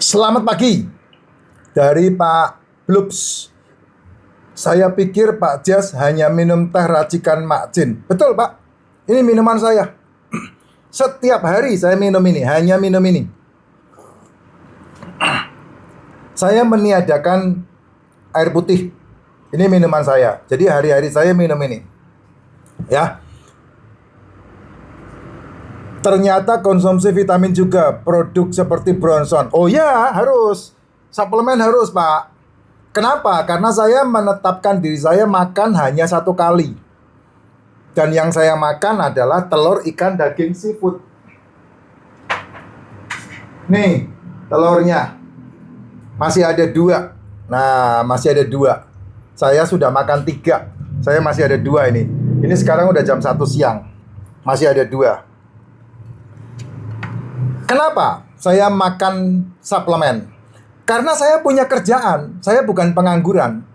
Selamat pagi dari Pak Blups. Saya pikir Pak Jas hanya minum teh racikan Mak Jin. Betul Pak, ini minuman saya. Setiap hari saya minum ini, hanya minum ini. Saya meniadakan air putih. Ini minuman saya. Jadi hari-hari saya minum ini. Ya. Ternyata konsumsi vitamin juga, produk seperti Bronson. Oh ya, harus. Suplemen harus, Pak. Kenapa? Karena saya menetapkan diri saya makan hanya 1 kali. Dan yang saya makan adalah telur, ikan, daging, seafood. Nih, telurnya. Masih ada 2. Nah, masih ada 2. Saya sudah makan 3. Saya masih ada 2 ini. Ini sekarang udah jam 1 siang. Masih ada 2. Kenapa saya makan suplemen? Karena saya punya kerjaan. Saya bukan pengangguran.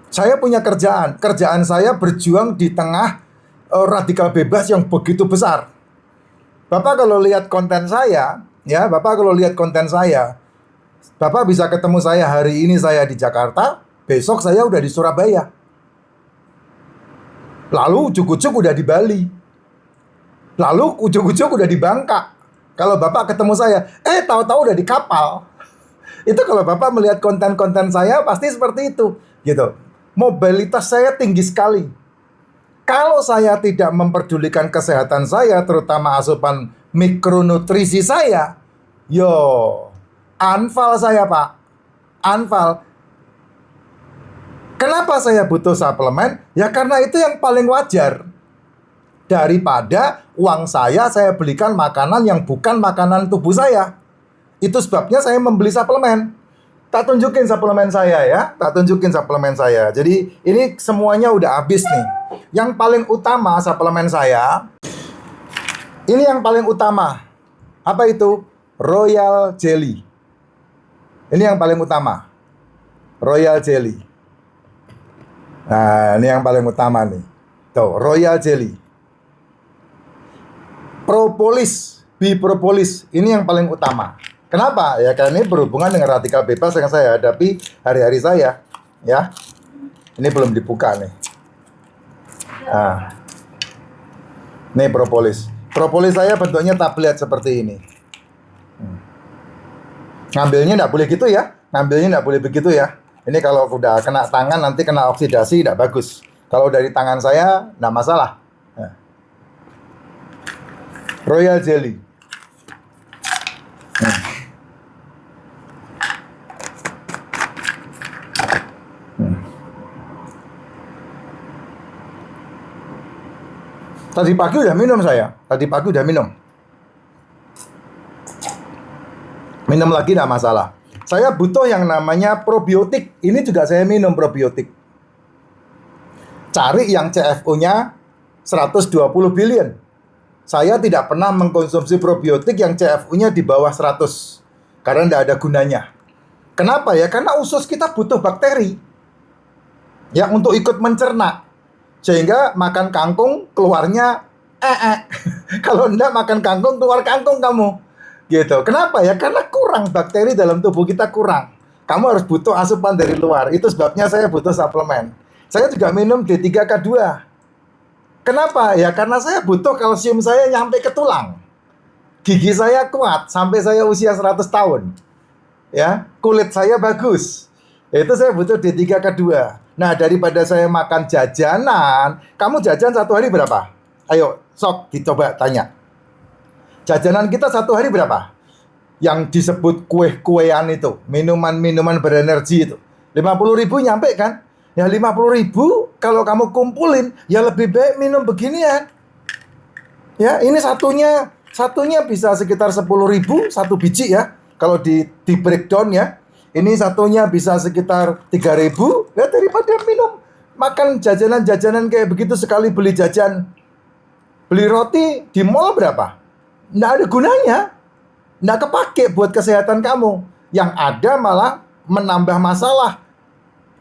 Saya punya kerjaan. Kerjaan saya berjuang di tengah radikal bebas yang begitu besar. Bapak kalau lihat konten saya, Bapak bisa ketemu saya hari ini saya di Jakarta, besok saya udah di Surabaya. Lalu ujuk-ujuk udah di Bali. Lalu ujuk-ujuk udah di Bangka. Kalau Bapak ketemu saya, tahu-tahu udah di kapal. Itu kalau Bapak melihat konten-konten saya pasti seperti itu, gitu. Mobilitas saya tinggi sekali. Kalau saya tidak memperdulikan kesehatan saya, terutama asupan mikronutrisi saya, anfal saya, Pak. Anfal. Kenapa saya butuh suplemen? Ya karena itu yang paling wajar. Daripada uang saya belikan makanan yang bukan makanan tubuh saya. Itu sebabnya saya membeli suplemen. Tak tunjukin suplemen saya ya. Jadi ini semuanya udah habis nih. Yang paling utama suplemen saya. Ini yang paling utama. Apa itu? Royal Jelly. Ini yang paling utama. Royal Jelly. Nah, ini yang paling utama nih. Tuh, Royal Jelly. Propolis, bipropolis, ini yang paling utama. Kenapa? Ya karena ini berhubungan dengan radikal bebas yang saya hadapi hari-hari saya. Ya, ini belum dibuka nih. Nah, ini propolis. Propolis saya bentuknya tablet seperti ini. Ngambilnya nggak boleh gitu ya. Ngambilnya nggak boleh begitu ya. Ini kalau udah kena tangan nanti kena oksidasi, nggak bagus. Kalau dari tangan saya, nggak masalah. Royal Jelly. Tadi pagi udah minum saya. Minum lagi nggak masalah. Saya butuh yang namanya probiotik. Ini juga saya minum probiotik. Cari yang CFO-nya 120 billion. Saya tidak pernah mengkonsumsi probiotik yang CFU-nya di bawah 100. Karena tidak ada gunanya. Kenapa ya? Karena usus kita butuh bakteri. Ya, untuk ikut mencerna. Sehingga makan kangkung keluarnya Kalau enggak makan kangkung, keluar kangkung kamu. Gitu. Kenapa ya? Karena kurang bakteri dalam tubuh kita kurang. Kamu harus butuh asupan dari luar. Itu sebabnya saya butuh suplemen. Saya juga minum D3K2. Kenapa? Ya karena saya butuh kalsium saya nyampe ke tulang. Gigi saya kuat sampai saya usia 100 tahun. Ya, kulit saya bagus. Itu saya butuh D3K2. Nah, daripada saya makan jajanan, kamu jajan 1 hari berapa? Ayo, sok dicoba tanya. Jajanan kita 1 hari berapa? Yang disebut kue-kuean itu, minuman-minuman berenergi itu. 50.000 nyampe kan? Ya 50.000 kalau kamu kumpulin, ya lebih baik minum beginian. Ya, ini satunya bisa sekitar 10.000 1 biji ya. Kalau di breakdown ya. Ini satunya bisa sekitar 3.000. Ya daripada minum makan jajanan-jajanan kayak begitu sekali beli jajan. Beli roti di mall berapa? Nggak ada gunanya. Nggak kepake buat kesehatan kamu. Yang ada malah menambah masalah.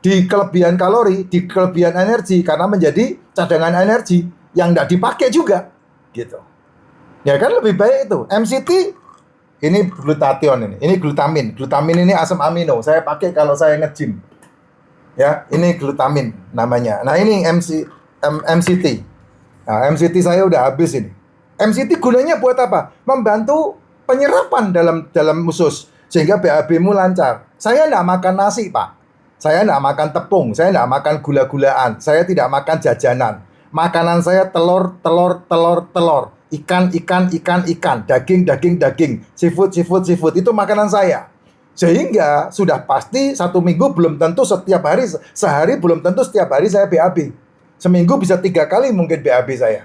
Di kelebihan kalori, di kelebihan energi, karena menjadi cadangan energi yang nggak dipakai juga, gitu. Ya kan lebih baik itu. MCT Ini glutathione ini. Ini glutamin. Glutamin ini asam amino. Saya pakai kalau saya nge-gym. Ya, ini glutamin namanya. Nah, ini MCT. Nah, MCT saya udah habis ini. MCT gunanya buat apa? Membantu penyerapan dalam usus sehingga BAB-mu lancar. Saya enggak makan nasi, Pak. Saya enggak makan tepung, saya enggak makan gula-gulaan, saya tidak makan jajanan. Makanan saya telur, ikan, daging, seafood. Itu makanan saya. Sehingga sudah pasti 1 minggu belum tentu setiap hari, sehari belum tentu setiap hari saya BAB. Seminggu bisa 3 kali mungkin BAB saya.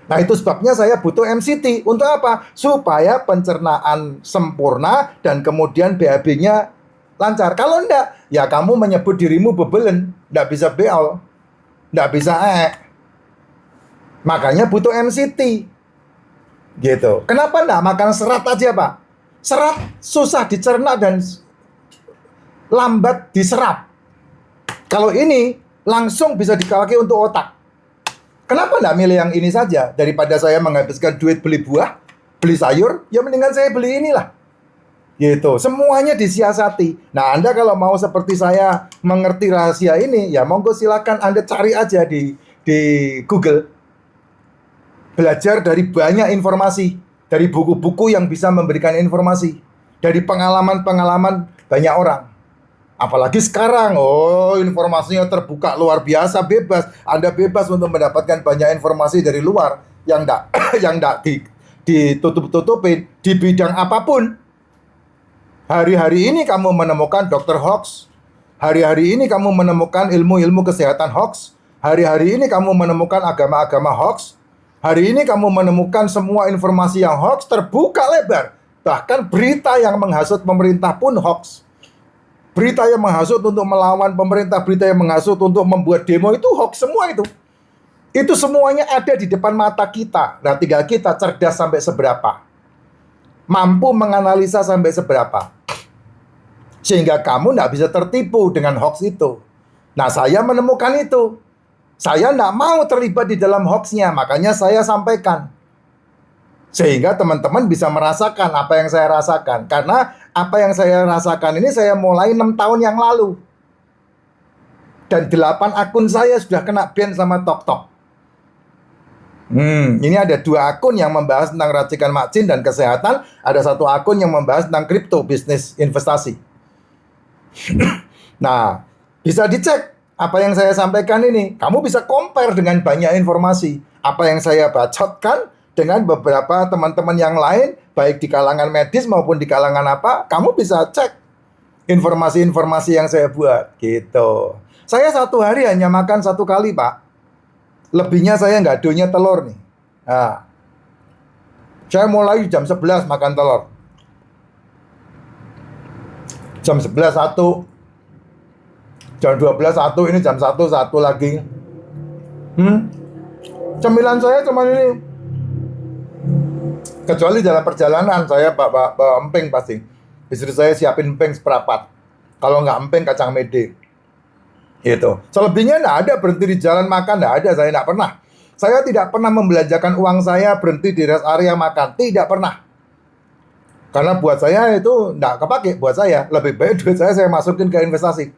Nah, itu sebabnya saya butuh MCT. Untuk apa? Supaya pencernaan sempurna dan kemudian BAB-nya lancar. Kalau enggak, ya kamu menyebut dirimu bebelen, enggak bisa beol, enggak bisa Makanya butuh MCT. Gitu. Kenapa enggak makan serat aja, Pak? Serat susah dicerna dan lambat diserap. Kalau ini langsung bisa dipakai untuk otak. Kenapa enggak milih yang ini saja? Daripada saya menghabiskan duit beli buah, beli sayur, ya mendingan saya beli inilah. Gitu, semuanya disiasati. Nah, Anda kalau mau seperti saya mengerti rahasia ini, ya monggo silakan Anda cari aja di Google. Belajar dari banyak informasi, dari buku-buku yang bisa memberikan informasi, dari pengalaman-pengalaman banyak orang. Apalagi sekarang, informasinya terbuka luar biasa, bebas. Anda bebas untuk mendapatkan banyak informasi dari luar yang enggak ditutup-tutupin di bidang apapun. Hari-hari ini kamu menemukan dokter hoax. Hari-hari ini kamu menemukan ilmu-ilmu kesehatan hoax. Hari-hari ini kamu menemukan agama-agama hoax. Hari ini kamu menemukan semua informasi yang hoax terbuka lebar. Bahkan berita yang menghasut pemerintah pun hoax. Berita yang menghasut untuk melawan pemerintah, berita yang menghasut untuk membuat demo itu hoax semua itu. Itu semuanya ada di depan mata kita. Nah, tinggal kita cerdas sampai seberapa. Mampu menganalisa sampai seberapa. Sehingga kamu tidak bisa tertipu dengan hoax itu. Nah, saya menemukan itu. Saya tidak mau terlibat di dalam hoaxnya, makanya saya sampaikan. Sehingga teman-teman bisa merasakan apa yang saya rasakan. Karena apa yang saya rasakan ini saya mulai 6 tahun yang lalu. Dan 8 akun saya sudah kena ban sama TokTok. Ini ada 2 akun yang membahas tentang racikan macin dan kesehatan. Ada 1 akun yang membahas tentang kripto, bisnis investasi. Nah, bisa dicek apa yang saya sampaikan ini. Kamu bisa compare dengan banyak informasi. Apa yang saya bacotkan dengan beberapa teman-teman yang lain, baik di kalangan medis maupun di kalangan apa, kamu bisa cek informasi-informasi yang saya buat. Gitu. Saya 1 hari hanya makan 1 kali, Pak. Lebihnya saya nggak donya telur nih. Nah, saya mulai jam 11 makan telur. Jam 11 1, jam 12 1, ini jam 1 lagi. Cemilan saya cuma ini. Kecuali dalam perjalanan saya bawa emping pasti. Istri saya siapin emping seperempat. Kalau nggak emping kacang mede. Gitu. Selebihnya nggak ada berhenti di jalan makan, nggak ada, saya nggak pernah. Saya tidak pernah membelanjakan uang saya berhenti di rest area makan, tidak pernah. Karena buat saya itu nggak kepake buat saya. Lebih baik duit saya masukin ke investasi.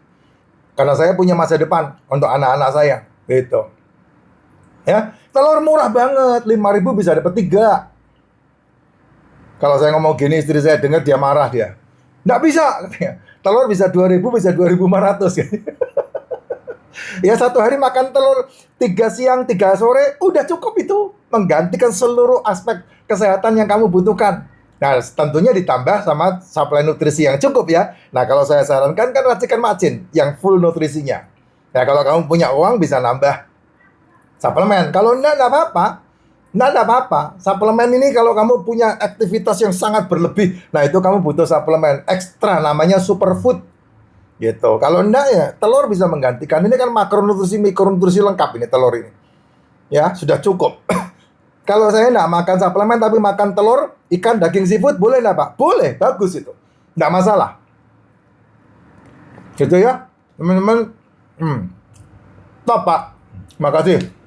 Karena saya punya masa depan untuk anak-anak saya. Gitu. Ya, telur murah banget, 5.000 bisa dapat 3. Kalau saya ngomong gini, istri saya dengar dia marah dia. Nggak bisa, katanya. Telur bisa 2.000, bisa 2.500. Ya, 1 hari makan telur 3 siang, 3 sore, udah cukup itu. Menggantikan seluruh aspek kesehatan yang kamu butuhkan. Nah, tentunya ditambah sama suplai nutrisi yang cukup ya. Nah, kalau saya sarankan kan racikan macin yang full nutrisinya. Ya, kalau kamu punya uang bisa nambah suplemen. Kalau enggak apa-apa. Enggak apa-apa. Suplemen ini kalau kamu punya aktivitas yang sangat berlebih, nah itu kamu butuh suplemen ekstra namanya superfood. Gitu. Kalau enggak ya telur bisa menggantikan. Ini kan makronutrisi, mikronutrisi lengkap ini telur ini. Ya, sudah cukup. Kalau saya enggak makan suplemen tapi makan telur, ikan, daging, seafood, boleh enggak, Pak? Boleh, bagus itu. Enggak masalah. Gitu ya, teman-teman. Top, Pak. Makasih.